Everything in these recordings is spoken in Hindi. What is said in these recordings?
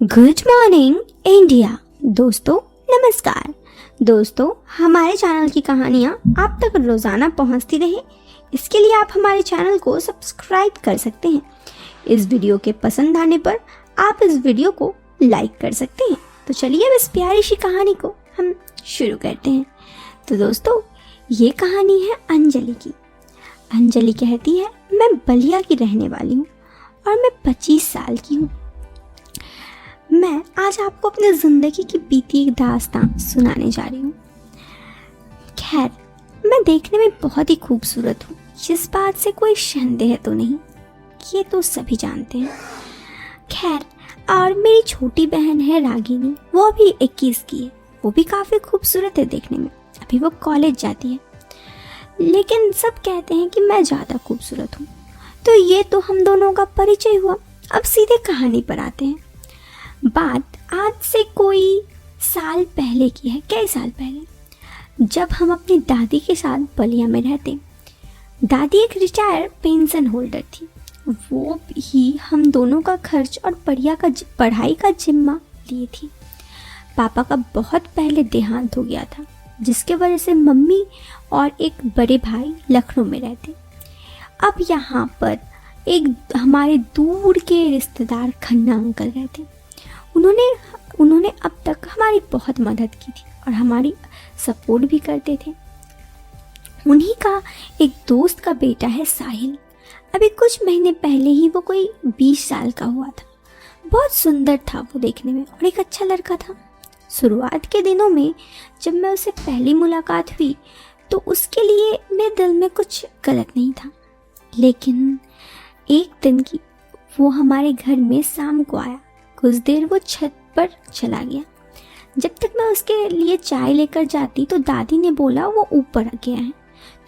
Good morning India. दोस्तों नमस्कार। दोस्तों हमारे चैनल की कहानियाँ आप तक रोज़ाना पहुँचती रहे, इसके लिए आप हमारे चैनल को सब्सक्राइब कर सकते हैं। इस वीडियो के पसंद आने पर आप इस वीडियो को लाइक कर सकते हैं। तो चलिए अब इस प्यारी सी कहानी को हम शुरू करते हैं। तो दोस्तों ये कहानी है अंजलि की। अंजलि कहती है, मैं बलिया की रहने वाली हूँ और मैं 25 साल की हूँ। मैं आज आपको अपनी ज़िंदगी की बीती एक दास्तान सुनाने जा रही हूँ। खैर, मैं देखने में बहुत ही खूबसूरत हूँ, जिस बात से कोई संदेह तो नहीं, ये तो सभी जानते हैं। खैर, और मेरी छोटी बहन है रागिनी, वो भी 21 की है। वो भी काफ़ी खूबसूरत है देखने में, अभी वो कॉलेज जाती है। लेकिन सब कहते हैं कि मैं ज़्यादा खूबसूरत हूँ। तो ये तो हम दोनों का परिचय हुआ। अब सीधे कहानी पर आते हैं। बात आज से कोई साल पहले की है, कई साल पहले, जब हम अपनी दादी के साथ बलिया में रहते। दादी एक रिटायर्ड पेंशन होल्डर थी। वो ही हम दोनों का खर्च और पढ़ाई का जिम्मा लिए थी। पापा का बहुत पहले देहांत हो गया था, जिसके वजह से मम्मी और एक बड़े भाई लखनऊ में रहते। अब यहाँ पर एक हमारे दूर के रिश्तेदार खन्ना अंकल रहते। उन्होंने अब तक हमारी बहुत मदद की थी और हमारी सपोर्ट भी करते थे। उन्हीं का एक दोस्त का बेटा है साहिल। अभी कुछ महीने पहले ही वो कोई 20 साल का हुआ था। बहुत सुंदर था वो देखने में और एक अच्छा लड़का था। शुरुआत के दिनों में जब मैं उससे पहली मुलाकात हुई तो उसके लिए मेरे दिल में कुछ गलत नहीं था। लेकिन एक दिन की वो हमारे घर में शाम को आया। कुछ देर वो छत पर चला गया। जब तक मैं उसके लिए चाय लेकर जाती तो दादी ने बोला वो ऊपर गया है।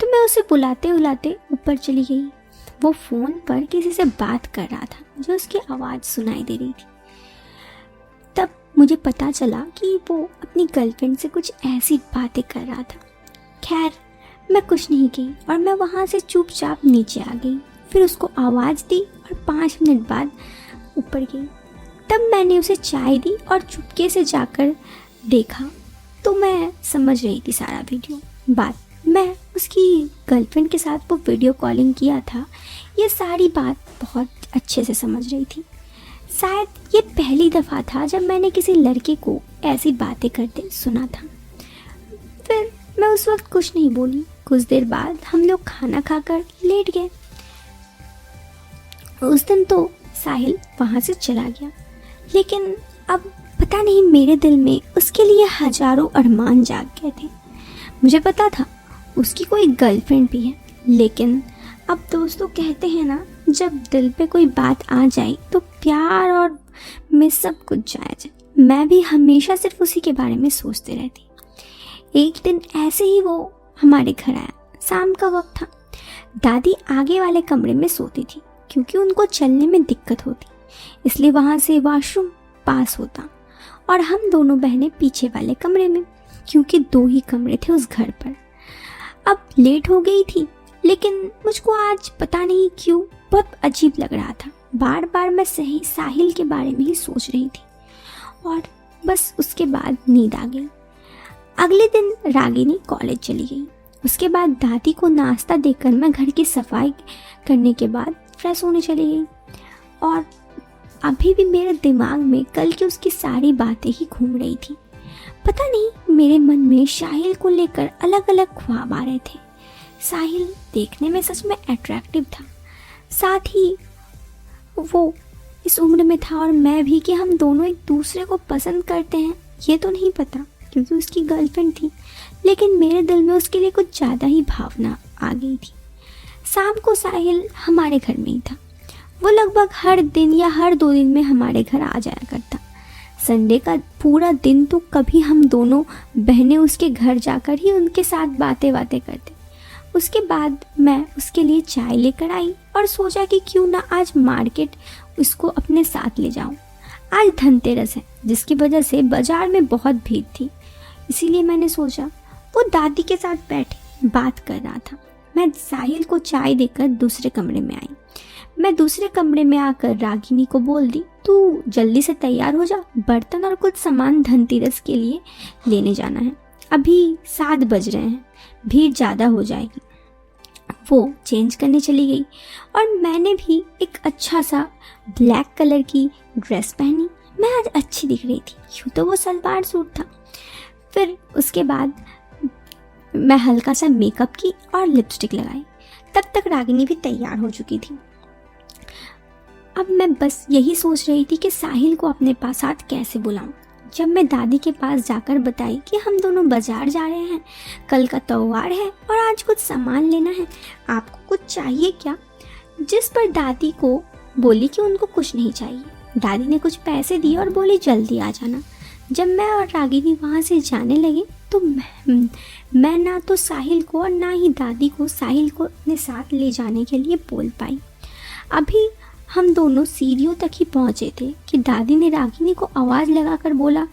तो मैं उसे बुलाते बुलाते ऊपर चली गई। वो फ़ोन पर किसी से बात कर रहा था, मुझे उसकी आवाज़ सुनाई दे रही थी। तब मुझे पता चला कि वो अपनी गर्लफ्रेंड से कुछ ऐसी बातें कर रहा था। खैर, मैं कुछ नहीं की और मैं वहाँ से चुपचाप नीचे आ गई। फिर उसको आवाज़ दी और 5 मिनट बाद ऊपर गई। तब मैंने उसे चाय दी और चुपके से जाकर देखा तो मैं समझ रही थी सारा बात। मैं उसकी गर्लफ्रेंड के साथ वो वीडियो कॉलिंग किया था, ये सारी बात बहुत अच्छे से समझ रही थी। शायद ये पहली दफ़ा था जब मैंने किसी लड़के को ऐसी बातें करते सुना था। फिर मैं उस वक्त कुछ नहीं बोली। कुछ देर बाद हम लोग खाना खाकर लेट गए। उस दिन तो साहिल वहाँ से चला गया, लेकिन अब पता नहीं मेरे दिल में उसके लिए हजारों अरमान जाग गए थे। मुझे पता था उसकी कोई गर्लफ्रेंड भी है, लेकिन अब दोस्तों कहते हैं ना, जब दिल पे कोई बात आ जाए तो प्यार और में सब कुछ जायज़ है। मैं भी हमेशा सिर्फ उसी के बारे में सोचते रहती। एक दिन ऐसे ही वो हमारे घर आया। शाम का वक्त था। दादी आगे वाले कमरे में सोती थी क्योंकि उनको चलने में दिक्कत होती, इसलिए वहाँ से वॉशरूम पास होता और हम दोनों बहनें पीछे वाले कमरे में, क्योंकि 2 ही कमरे थे उस घर पर। अब लेट हो गई थी, लेकिन मुझको आज पता नहीं क्यों बहुत अजीब लग रहा था। बार बार मैं साहिल के बारे में ही सोच रही थी और बस उसके बाद नींद आ गई। अगले दिन रागिनी कॉलेज चली गई। उसके बाद दादी को नाश्ता देकर मैं घर की सफाई करने के बाद फ्रेश होने चली गई और अभी भी मेरे दिमाग में कल की उसकी सारी बातें ही घूम रही थी। पता नहीं मेरे मन में साहिल को लेकर अलग अलग ख्वाब आ रहे थे। साहिल देखने में सच में अट्रैक्टिव था, साथ ही वो इस उम्र में था और मैं भी, कि हम दोनों एक दूसरे को पसंद करते हैं ये तो नहीं पता क्योंकि उसकी गर्लफ्रेंड थी, लेकिन मेरे दिल में उसके लिए कुछ ज़्यादा ही भावना आ गई थी। शाम को साहिल हमारे घर में ही था। वो लगभग हर दिन या हर 2 दिन में हमारे घर आ जाया करता। संडे का पूरा दिन तो कभी हम दोनों बहनें उसके घर जाकर ही उनके साथ बातें करते। उसके बाद मैं उसके लिए चाय लेकर आई और सोचा कि क्यों ना आज मार्केट उसको अपने साथ ले जाऊं। आज धनतेरस है, जिसकी वजह से बाज़ार में बहुत भीड़ थी, इसीलिए मैंने सोचा। वो दादी के साथ बैठे बात कर रहा था। मैं साहिल को चाय देकर दूसरे कमरे में आई। मैं दूसरे कमरे में आकर रागिनी को बोल दी तू जल्दी से तैयार हो जा, बर्तन और कुछ सामान धनतेरस के लिए लेने जाना है। अभी 7 बज रहे हैं, भीड़ ज़्यादा हो जाएगी। वो चेंज करने चली गई और मैंने भी एक अच्छा सा ब्लैक कलर की ड्रेस पहनी। मैं आज अच्छी दिख रही थी, यूँ तो वो सलवार सूट था। फिर उसके बाद मैं हल्का सा मेकअप की और लिपस्टिक लगाई। तब तक रागिनी भी तैयार हो चुकी थी। अब मैं बस यही सोच रही थी कि साहिल को अपने पास साथ कैसे बुलाऊं। जब मैं दादी के पास जाकर बताई कि हम दोनों बाजार जा रहे हैं, कल का त्योहार है और आज कुछ सामान लेना है, आपको कुछ चाहिए क्या? जिस पर दादी को बोली कि उनको कुछ नहीं चाहिए। दादी ने कुछ पैसे दिए और बोली जल्दी आ जाना। जब मैं और रागिनी वहाँ से जाने लगे तो मैं ना तो साहिल को और ना ही दादी को साहिल को अपने साथ ले जाने के लिए बोल पाई। अभी हम दोनों सीढ़ियों तक ही पहुँचे थे कि दादी ने रागिनी को आवाज़ लगाकर बोला।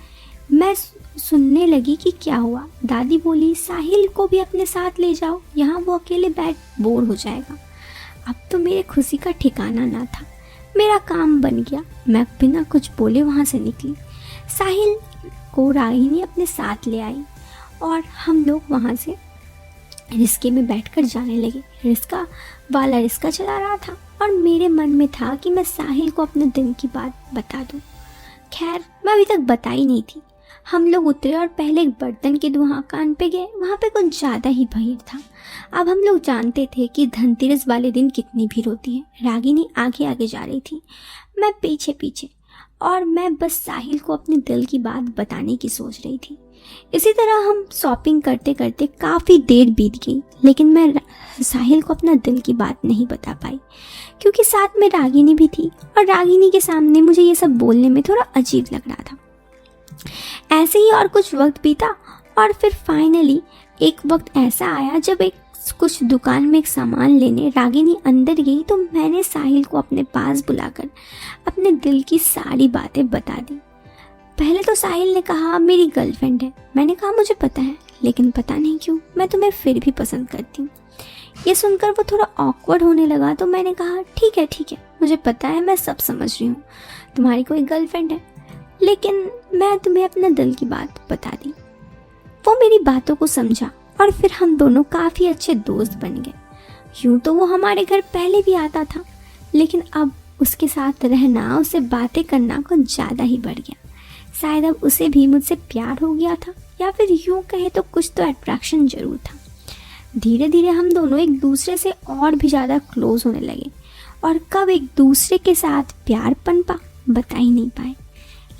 मैं सुनने लगी कि क्या हुआ। दादी बोली साहिल को भी अपने साथ ले जाओ, यहाँ वो अकेले बैठ बोर हो जाएगा। अब तो मेरे खुशी का ठिकाना ना था। मेरा काम बन गया। मैं बिना कुछ बोले वहाँ से निकली। साहिल को रागिनी अपने साथ ले आई और हम लोग वहाँ से रिस्के में बैठकर जाने लगे। रिस्का वाला रिस्का चला रहा था और मेरे मन में था कि मैं साहिल को अपने दिन की बात बता दूं। खैर मैं अभी तक बताई नहीं थी। हम लोग उतरे और पहले एक बर्तन की दुकान पे गए। वहाँ पे कुछ ज़्यादा ही भीड़ था। अब हम लोग जानते थे कि धनतेरस वाले दिन कितनी भीड़ होती है। रागिनी आगे आगे जा रही थी, मैं पीछे पीछे, और मैं बस साहिल को अपने दिल की बात बताने की सोच रही थी। इसी तरह हम शॉपिंग करते करते काफ़ी देर बीत गई, लेकिन मैं साहिल को अपना दिल की बात नहीं बता पाई क्योंकि साथ में रागिनी भी थी और रागिनी के सामने मुझे ये सब बोलने में थोड़ा अजीब लग रहा था। ऐसे ही और कुछ वक्त बीता और फिर फाइनली एक वक्त ऐसा आया जब कुछ दुकान में एक सामान लेने रागिनी अंदर गई तो मैंने साहिल को अपने पास बुलाकर अपने दिल की सारी बातें बता दी। पहले तो साहिल ने कहा मेरी गर्लफ्रेंड है। मैंने कहा मुझे पता है, लेकिन पता नहीं क्यों मैं तुम्हें फिर भी पसंद करती हूँ। ये सुनकर वो थोड़ा ऑकवर्ड होने लगा तो मैंने कहा ठीक है, मुझे पता है, मैं सब समझ रही हूँ, तुम्हारी कोई गर्लफ्रेंड है, लेकिन मैं तुम्हें अपना दिल की बात बता दी। वो मेरी बातों को समझा और फिर हम दोनों काफ़ी अच्छे दोस्त बन गए। यूँ तो वो हमारे घर पहले भी आता था, लेकिन अब उसके साथ रहना, उससे बातें करना कुछ ज़्यादा ही बढ़ गया। शायद अब उसे भी मुझसे प्यार हो गया था, या फिर यूँ कहे तो कुछ तो अट्रैक्शन जरूर था। धीरे धीरे हम दोनों एक दूसरे से और भी ज़्यादा क्लोज होने लगे और कब एक दूसरे के साथ प्यार पनपा बता ही नहीं पाए,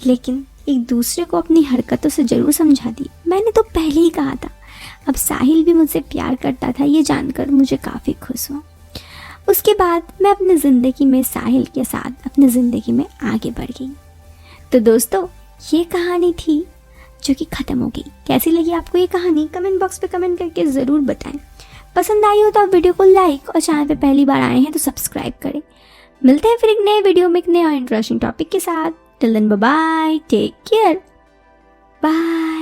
लेकिन एक दूसरे को अपनी हरकतों से ज़रूर समझा दी। मैंने तो पहले ही कहा था। अब साहिल भी मुझसे प्यार करता था, ये जानकर मुझे काफ़ी खुश हुआ। उसके बाद मैं अपनी ज़िंदगी में साहिल के साथ अपनी ज़िंदगी में आगे बढ़ गई। तो दोस्तों ये कहानी थी जो कि ख़त्म हो गई। कैसी लगी आपको ये कहानी? कमेंट बॉक्स पे कमेंट करके ज़रूर बताएं। पसंद आई हो तो आप वीडियो को लाइक और चैनल पे पहली बार आए हैं तो सब्सक्राइब करें। मिलते हैं फिर एक नए वीडियो में एक नए और इंटरेस्टिंग टॉपिक के साथ। Till then bye bye, take care, bye.